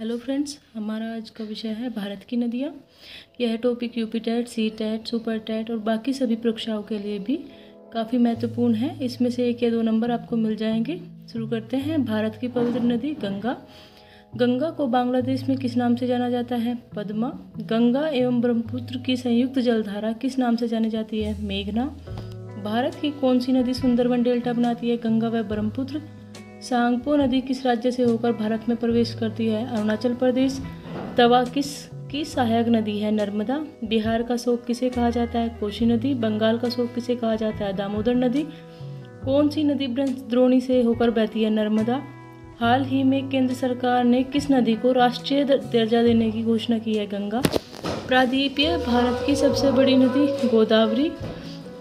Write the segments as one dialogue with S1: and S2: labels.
S1: Hello friends, हमारा आज का विषय है भारत की नदियाँ। यह topic UP TET, C TET, super TET और बाकी सभी परीक्षाओं के लिए भी काफ़ी महत्वपूर्ण है। इसमें से 1 या 2 नंबर आपको मिल जाएंगे। शुरू करते हैं। भारत की पवित्र नदी गंगा। गंगा को बांग्लादेश में किस नाम से जाना जाता है? पद्मा। गंगा एवं ब्रह्मपुत्र की संयुक्त जलधारा किस नाम से जानी जाती है? मेघना। भारत की कौन सी नदी सुंदरबन डेल्टा बनाती है? गंगा व ब्रह्मपुत्र। सांगपो नदी किस राज्य से होकर भारत में प्रवेश करती है? अरुणाचल प्रदेश। तवा किसकी सहायक नदी है? नर्मदा। बिहार का शोक किसे कहा जाता है? कोसी नदी। बंगाल का शोक किसे कहा जाता है? दामोदर नदी। कौन सी नदी ब्रजद्रोणी से होकर बहती है? नर्मदा। हाल ही में केंद्र सरकार ने किस नदी को राष्ट्रीय दर्जा देने की घोषणा की है? गंगा। प्रायद्वीपीय भारत की सबसे बड़ी नदी गोदावरी।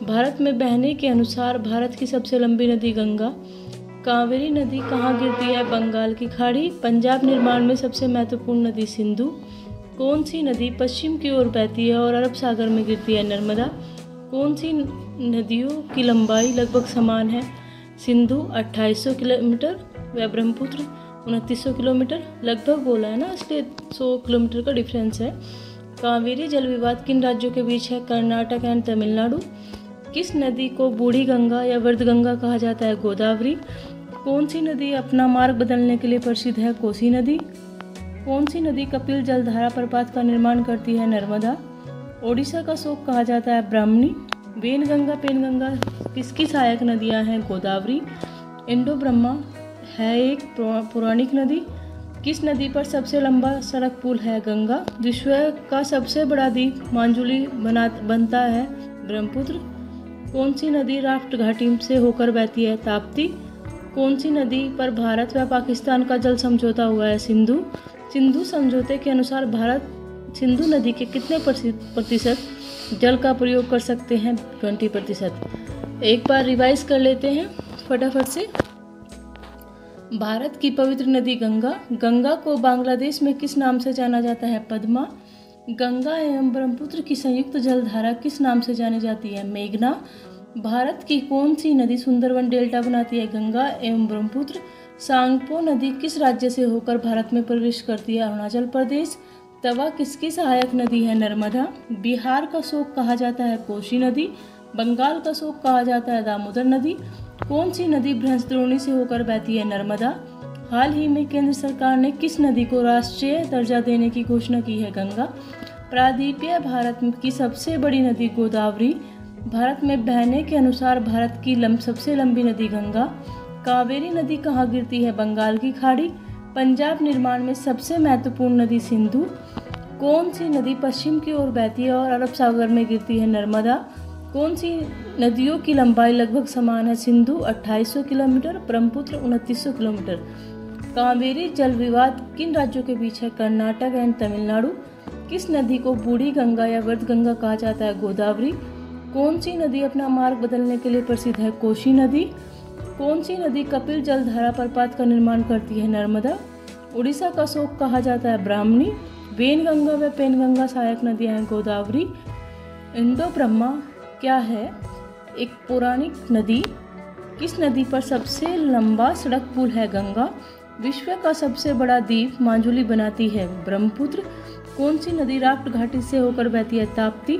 S1: भारत में बहने के अनुसार भारत की सबसे लंबी नदी गंगा। कावेरी नदी कहाँ गिरती है? बंगाल की खाड़ी। पंजाब निर्माण में सबसे महत्वपूर्ण नदी सिंधु। कौन सी नदी पश्चिम की ओर बहती है और अरब सागर में गिरती है? नर्मदा। कौन सी नदियों की लंबाई लगभग समान है? सिंधु 2800 किलोमीटर व ब्रह्मपुत्र 2900 किलोमीटर। लगभग बोला है ना, इसलिए 100 किलोमीटर का डिफरेंस है। कावेरी जल विवाद किन राज्यों के बीच है? कर्नाटक एंड तमिलनाडु। किस नदी को बूढ़ी गंगा या वर्ध गंगा कहा जाता है? गोदावरी। कौन सी नदी अपना मार्ग बदलने के लिए प्रसिद्ध है? कोसी नदी। कौन सी नदी कपिल जलधारा प्रपात का निर्माण करती है? नर्मदा। ओडिशा का शोक कहा जाता है? ब्राह्मणी। वेनगंगा पेनगंगा किसकी सहायक नदियां हैं? गोदावरी। इंडो ब्रह्मा है एक पौराणिक नदी। किस नदी पर सबसे लंबा सड़क पुल है? गंगा। विश्व का सबसे बड़ा द्वीप मांजुली बनता है? ब्रह्मपुत्र। कौन सी नदी राफ्ट घाटी से होकर बहती है? ताप्ती। कौन सी नदी पर भारत व पाकिस्तान का जल समझौता हुआ है? सिंधु। सिंधु समझौते के अनुसार भारत सिंधु नदी के कितने प्रतिशत जल का प्रयोग कर सकते हैं? 20%। एक बार रिवाइज कर लेते हैं फटाफट से। भारत की पवित्र नदी गंगा। गंगा को बांग्लादेश में किस नाम से जाना जाता है? पद्मा। गंगा एवं ब्रह्मपुत्र की संयुक्त जलधारा किस नाम से जानी जाती है? मेघना। भारत की कौन सी नदी सुंदरबन डेल्टा बनाती है? गंगा एवं ब्रह्मपुत्र। सांगपो नदी किस राज्य से होकर भारत में प्रवेश करती है? अरुणाचल प्रदेश। तवा किसकी सहायक नदी है? नर्मदा। बिहार का शोक कहा जाता है? कोसी नदी। बंगाल का शोक कहा जाता है? दामोदर नदी। कौन सी नदी ब्रजद्रोणी से होकर बहती है? नर्मदा। हाल ही में केंद्र सरकार ने किस नदी को राष्ट्रीय दर्जा देने की घोषणा की है? गंगा। प्रायद्वीपीय भारत की सबसे बड़ी नदी गोदावरी। भारत में बहने के अनुसार भारत की सबसे लंबी नदी गंगा। कावेरी नदी कहाँ गिरती है? बंगाल की खाड़ी। पंजाब निर्माण में सबसे महत्वपूर्ण नदी सिंधु। कौन सी नदी पश्चिम की ओर बहती है और अरब सागर में गिरती है? नर्मदा। कौन सी नदियों की लंबाई लगभग समान है? Sindhu 2800 kilometre, Brahmaputra 2900 kilometre. कावेरी जल विवाद किन राज्यों के बीच है? कर्नाटक एंड तमिलनाडु। किस नदी को बूढ़ी गंगा या वर्ध गंगा कहा जाता है? गोदावरी। कौन सी नदी अपना मार्ग बदलने के लिए प्रसिद्ध है? कोसी नदी। कौन सी नदी कपिल जलधारा प्रपात का निर्माण करती है? नर्मदा। उड़ीसा का शोक कहा जाता है? ब्राह्मणी। वेनगंगा व पेनगंगा सहायक नदियां हैं? गोदावरी। इंडो ब्रह्मा क्या है? एक पौराणिक नदी। किस नदी पर सबसे लंबा सड़क पुल है? गंगा। विश्व का सबसे बड़ा द्वीप मांजुली बनाती है? ब्रह्मपुत्र। कौन सी नदी राफ्ट घाटी से होकर बहती है? ताप्ती।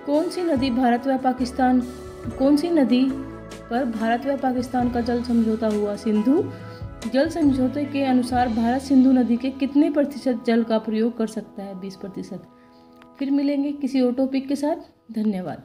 S1: कौन सी नदी पर भारत व पाकिस्तान का जल समझौता हुआ? सिंधु। जल समझौते के अनुसार भारत सिंधु नदी के कितने प्रतिशत जल का प्रयोग कर सकता है? 20%। फिर मिलेंगे किसी और टॉपिक के साथ। धन्यवाद।